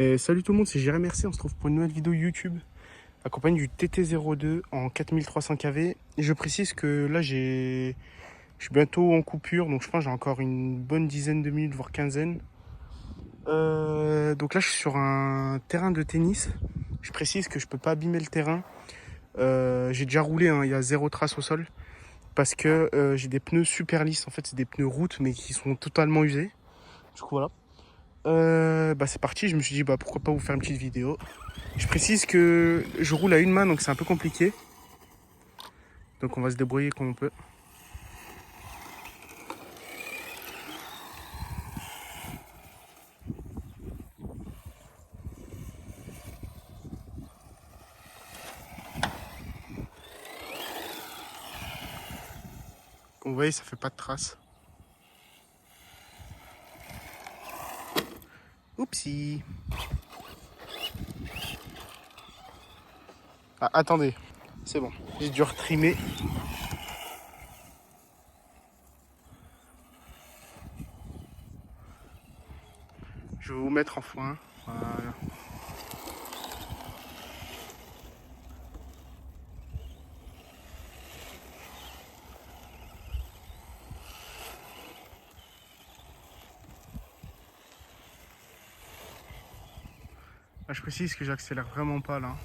Et salut tout le monde, c'est Jérémy Mercier, on se trouve pour une nouvelle vidéo YouTube accompagnée du TT02 en 4300 kV. Et je précise que là je suis bientôt en coupure, donc je pense que j'ai encore une bonne dizaine de minutes, voire quinzaine. Donc là je suis sur un terrain de tennis. Je précise que je peux pas abîmer le terrain. J'ai déjà roulé, hein, il y a zéro trace au sol. Parce que j'ai des pneus super lisses, en fait c'est des pneus route mais qui sont totalement usés. Du coup voilà. C'est parti, je me suis dit pourquoi pas vous faire une petite vidéo. Je précise que je roule à une main donc c'est un peu compliqué. Donc on va se débrouiller comme on peut. Comme vous voyez ça fait pas de traces. Oupsie. Ah attendez, c'est bon, j'ai dû retrimer. Je vais vous mettre en foin. Voilà. Là, je précise que j'accélère vraiment pas là.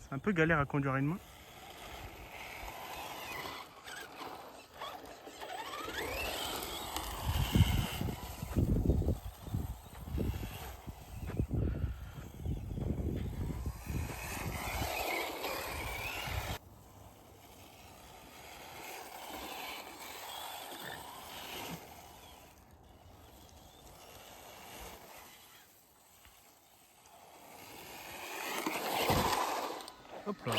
C'est un peu galère à conduire à une main. Hop là.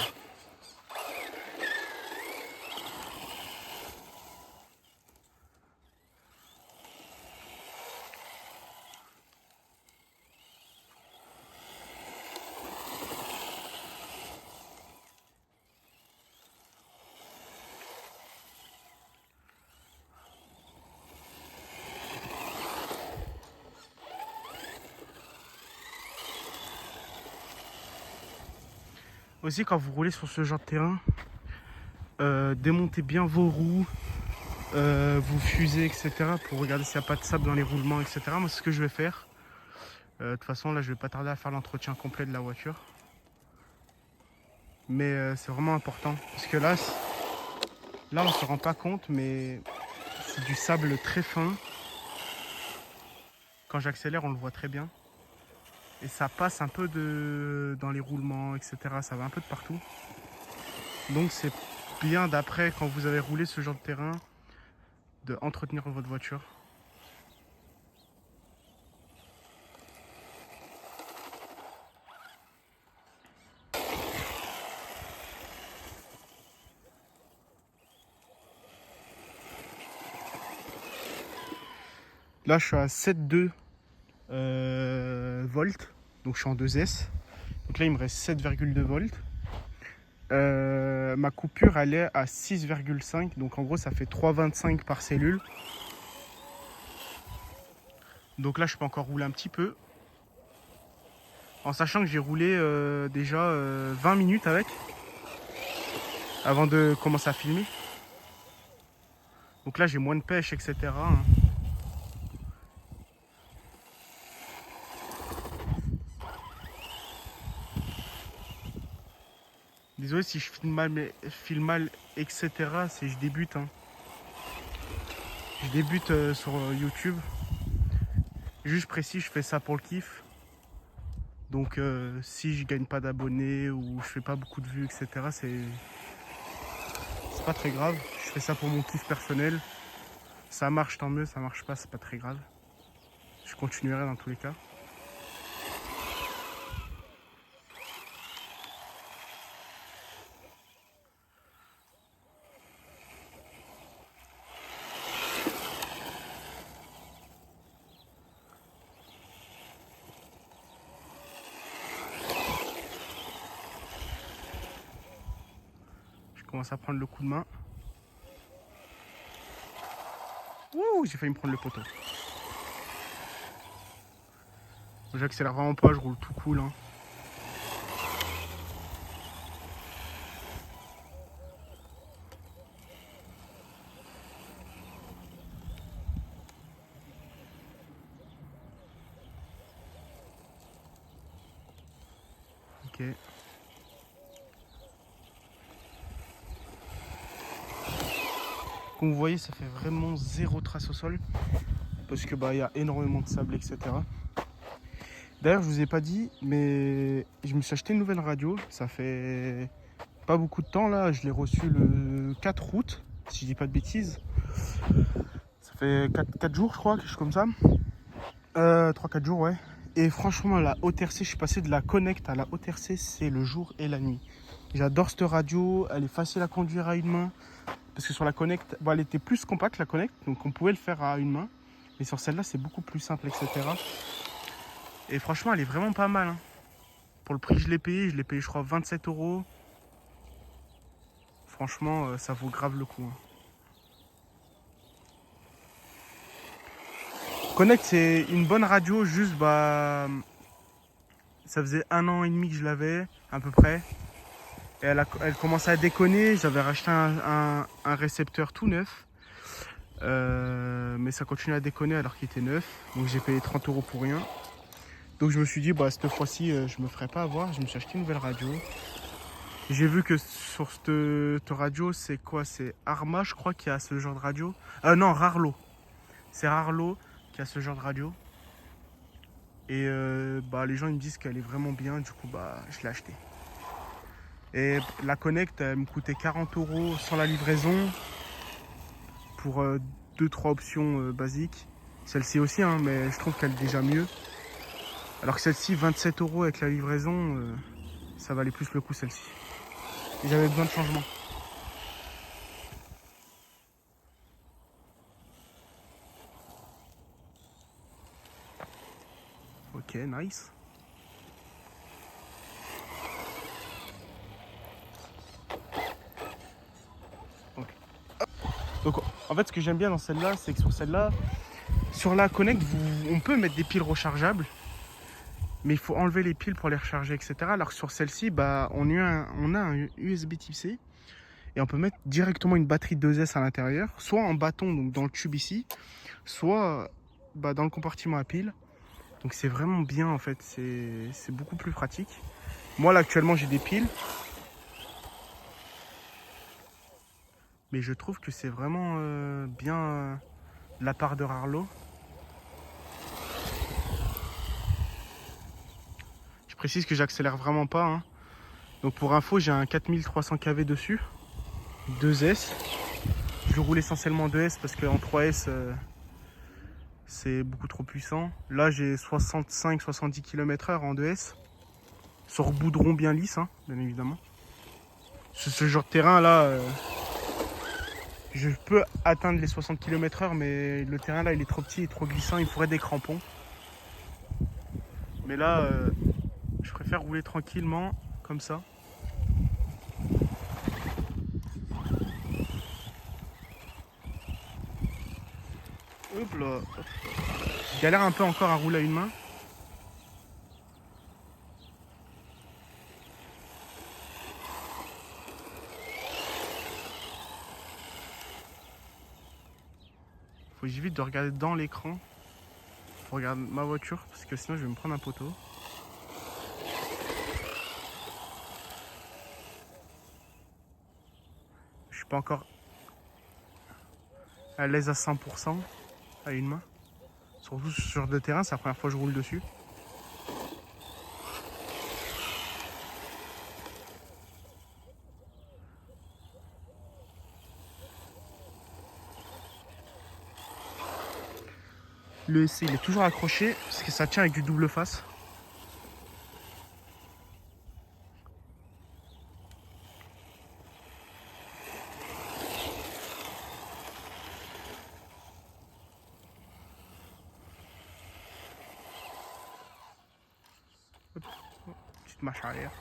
Aussi quand vous roulez sur ce genre de terrain, démontez bien vos roues, vous fusez, etc. pour regarder s'il n'y a pas de sable dans les roulements, etc. Moi, c'est ce que je vais faire. De toute façon, là, je vais pas tarder à faire l'entretien complet de la voiture. Mais c'est vraiment important. Parce que là on se rend pas compte, mais c'est du sable très fin. Quand j'accélère, on le voit très bien. Et ça passe un peu dans les roulements, etc. Ça va un peu de partout. Donc c'est bien d'après, quand vous avez roulé ce genre de terrain, de entretenir votre voiture. Là, je suis à 7,2 volts. Donc, je suis en 2S. Donc là, il me reste 7,2 volts. Ma coupure, elle est à 6,5. Donc, en gros, ça fait 3,25 par cellule. Donc là, je peux encore rouler un petit peu. En sachant que j'ai roulé déjà 20 minutes avec. Avant de commencer à filmer. Donc là, j'ai moins de pêche, etc. Désolé si je filme mal, etc. C'est je débute. Je débute sur YouTube. Juste précis, je fais ça pour le kiff. Donc si je gagne pas d'abonnés ou je fais pas beaucoup de vues, etc. C'est pas très grave. Je fais ça pour mon kiff personnel. Ça marche, tant mieux. Ça marche pas, c'est pas très grave. Je continuerai dans tous les cas. Je commence à prendre le coup de main. Ouh, j'ai failli me prendre le poteau. J'accélère vraiment pas, je roule tout cool. Hein. Ok. Comme vous voyez, ça fait vraiment zéro trace au sol. Parce que bah il y a énormément de sable, etc. D'ailleurs, je vous ai pas dit, mais je me suis acheté une nouvelle radio. Ça fait pas beaucoup de temps là. Je l'ai reçue le 4 août, si je dis pas de bêtises. Ça fait 4 jours, je crois, quelque chose comme ça. 3-4 jours, ouais. Et franchement, la haute RC, je suis passé de la Connect à la haute RC, c'est le jour et la nuit. J'adore cette radio, elle est facile à conduire à une main. Parce que sur la Connect, bon, elle était plus compacte, la Connect, donc on pouvait le faire à une main. Mais sur celle-là, c'est beaucoup plus simple, etc. Et franchement, elle est vraiment pas mal. Hein. Pour le prix que je l'ai payé, je crois 27 euros. Franchement, ça vaut grave le coup. Hein. Connect, c'est une bonne radio, juste bah. Ça faisait 1 an et demi que je l'avais, à peu près. Et elle commençait à déconner. J'avais racheté un récepteur tout neuf. Mais ça continue à déconner alors qu'il était neuf. Donc j'ai payé 30 euros pour rien. Donc je me suis dit, bah cette fois-ci, je me ferai pas avoir. Je me suis acheté une nouvelle radio. J'ai vu que sur cette radio, c'est quoi? C'est Arma, je crois, qui a ce genre de radio. Non, Rarlo. C'est Rarlo qui a ce genre de radio. Et bah, les gens ils me disent qu'elle est vraiment bien. Du coup, bah, je l'ai acheté. Et la Connect, elle me coûtait 40 euros sans la livraison. Pour 2-3 options basiques. Celle-ci aussi, hein, mais je trouve qu'elle est déjà mieux. Alors que celle-ci, 27 euros avec la livraison, ça valait plus le coup celle-ci. Et j'avais besoin de changement. Ok, nice. Okay. Donc en fait, ce que j'aime bien dans celle-là, c'est que sur celle-là, sur la Connect, on peut mettre des piles rechargeables. Mais il faut enlever les piles pour les recharger, etc. Alors que sur celle-ci, bah, on a un USB Type C. Et on peut mettre directement une batterie 2S à l'intérieur. Soit en bâton, donc dans le tube ici. Soit bah, dans le compartiment à piles. Donc c'est vraiment bien en fait. C'est beaucoup plus pratique. Moi là actuellement j'ai des piles. Mais je trouve que c'est vraiment bien de la part de Rarlo. Je précise que j'accélère vraiment pas. Hein. Donc pour info, j'ai un 4300 kV dessus. 2S. Je roule essentiellement 2S parce qu'en 3S, c'est beaucoup trop puissant. Là, j'ai 65-70 km/h en 2S. Sur boudron bien lisse, hein, bien évidemment. Sur ce genre de terrain là, je peux atteindre les 60 km/h, mais le terrain là, il est trop petit et trop glissant. Il faudrait des crampons. Mais là, je préfère rouler tranquillement, comme ça. Hop là. Je galère un peu encore à rouler à une main. Faut que j'évite de regarder dans l'écran pour regarder ma voiture, parce que sinon je vais me prendre un poteau. Je suis pas encore à l'aise à 100% à une main. Surtout sur ce genre de terrain, c'est la première fois que je roule dessus. Le EC il est toujours accroché parce que ça tient avec du double face. Hop, petite marche arrière.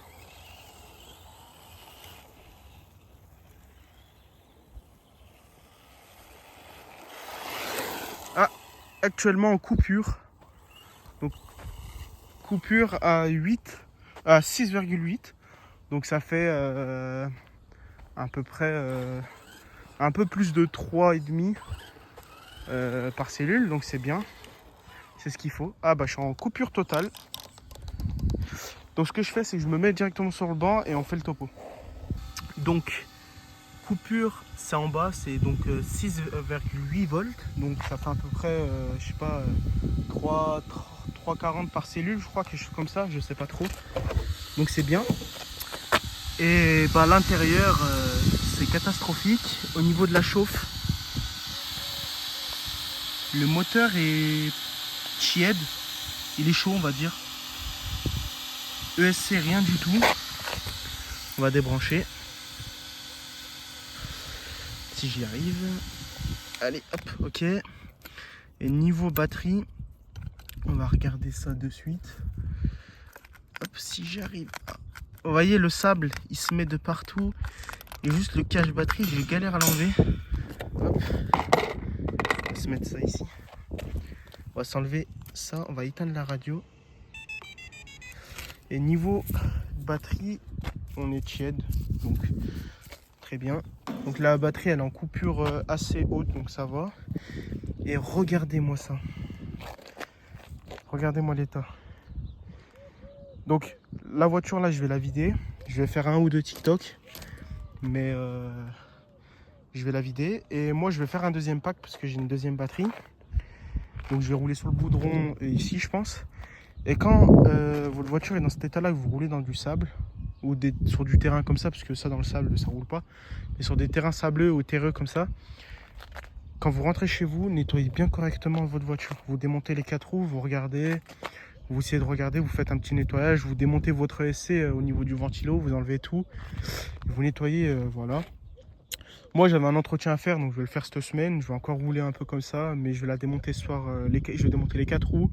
actuellement en coupure. Donc coupure à 6,8. Donc ça fait à peu près un peu plus de 3,5 par cellule. Donc c'est bien. C'est ce qu'il faut. Ah bah je suis en coupure totale. Donc ce que je fais, c'est que je me mets directement sur le banc et on fait le topo. Donc coupure, c'est en bas, c'est donc 6,8 volts. Donc ça fait à peu près, je sais pas, 3,40 par cellule, je crois, quelque chose comme ça, je sais pas trop. Donc c'est bien. Et bah, l'intérieur, c'est catastrophique. Au niveau de la chauffe, le moteur est tiède, il est chaud, on va dire. ESC, rien du tout. On va débrancher. Si j'y arrive. Allez, hop, ok. Et niveau batterie, on va regarder ça de suite. Hop, si j'arrive. Vous voyez, le sable, il se met de partout. Et juste le cache batterie, j'ai galère à l'enlever. Hop. On va se mettre ça ici. On va s'enlever ça. On va éteindre la radio. Et niveau batterie, on est tiède. Donc, très bien. Donc la batterie, elle est en coupure assez haute, donc ça va. Et regardez-moi ça. Regardez-moi l'état. Donc la voiture là, je vais la vider. Je vais faire 1 ou 2 TikTok. Mais je vais la vider. Et moi, je vais faire un deuxième pack parce que j'ai une deuxième batterie. Donc je vais rouler sur le boudron ici, je pense. Et quand votre voiture est dans cet état-là, que vous roulez dans du sable ou sur du terrain comme ça, parce que ça dans le sable, ça roule pas. Mais sur des terrains sableux ou terreux comme ça, quand vous rentrez chez vous, nettoyez bien correctement votre voiture. Vous démontez les 4 roues, vous regardez, vous essayez de regarder, vous faites un petit nettoyage, vous démontez votre ESC au niveau du ventilo, vous enlevez tout, vous nettoyez, voilà. Moi j'avais un entretien à faire, donc je vais le faire cette semaine. Je vais encore rouler un peu comme ça, mais je vais la démonter ce soir. Je vais démonter les 4 roues.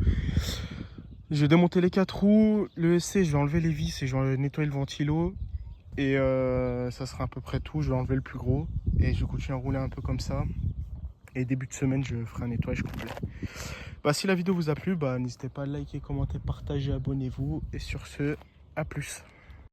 Je vais démonter les 4 roues, le ESC, je vais enlever les vis et je vais nettoyer le ventilo. Et ça sera à peu près tout. Je vais enlever le plus gros et je vais continuer à rouler un peu comme ça. Et début de semaine, je ferai un nettoyage complet. Bah, si la vidéo vous a plu, bah, n'hésitez pas à liker, commenter, partager, abonnez-vous. Et sur ce, à plus.